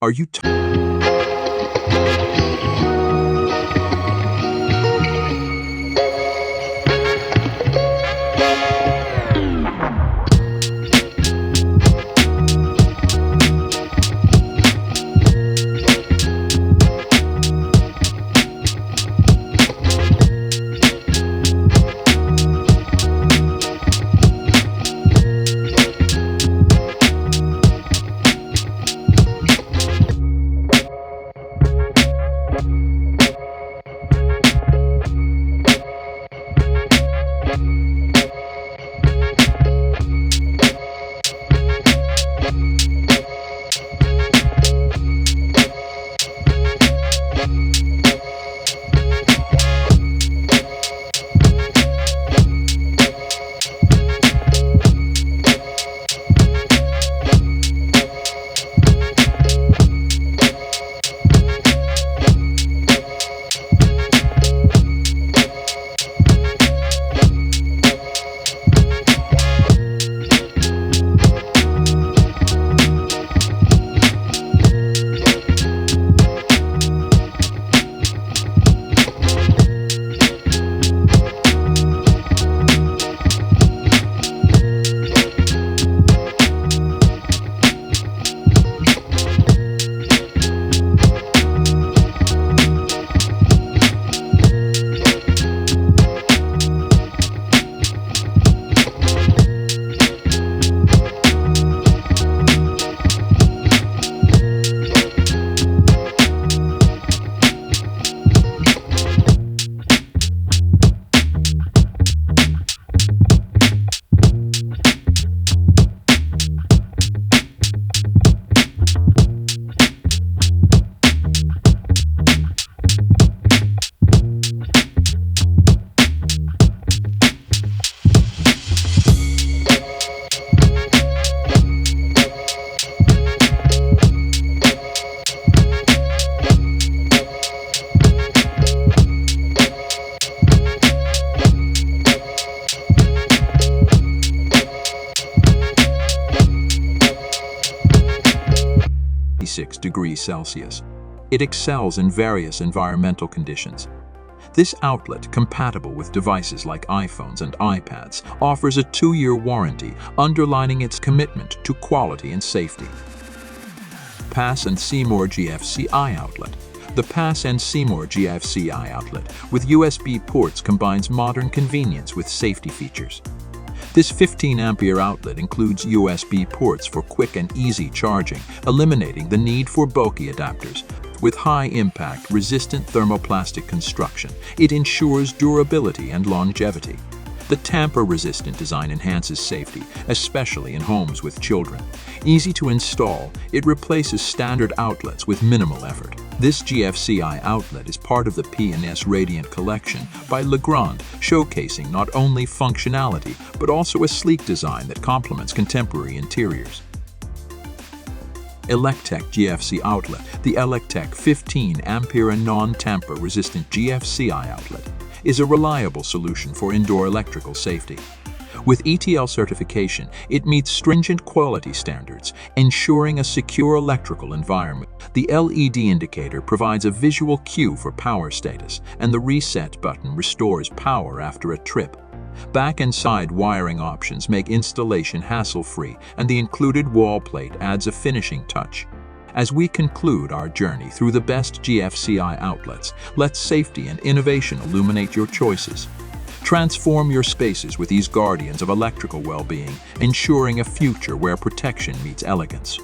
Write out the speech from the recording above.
Are you degrees Celsius? It excels in various environmental conditions. This outlet, compatible with devices like iPhones and iPads, offers a 2-year warranty, underlining its commitment to quality and safety. Pass and SEYMOUR GFCI outlet. The Pass and SEYMOUR GFCI outlet with USB ports combines modern convenience with safety features. This 15-ampere outlet includes USB ports for quick and easy charging, eliminating the need for bulky adapters. With high-impact, resistant thermoplastic construction, it ensures durability and longevity. The tamper-resistant design enhances safety, especially in homes with children. Easy to install, it replaces standard outlets with minimal effort. This GFCI outlet is part of the P&S Radiant collection by Legrand, showcasing not only functionality, but also a sleek design that complements contemporary interiors. ELECTECK GFC outlet. The ELECTECK 15-ampere and non-tamper resistant GFCI outlet is a reliable solution for indoor electrical safety. With ETL certification, it meets stringent quality standards, ensuring a secure electrical environment. The LED indicator provides a visual cue for power status, and the reset button restores power after a trip. Back and side wiring options make installation hassle-free, and the included wall plate adds a finishing touch. As we conclude our journey through the best GFCI outlets, let safety and innovation illuminate your choices. Transform your spaces with these guardians of electrical well-being, ensuring a future where protection meets elegance.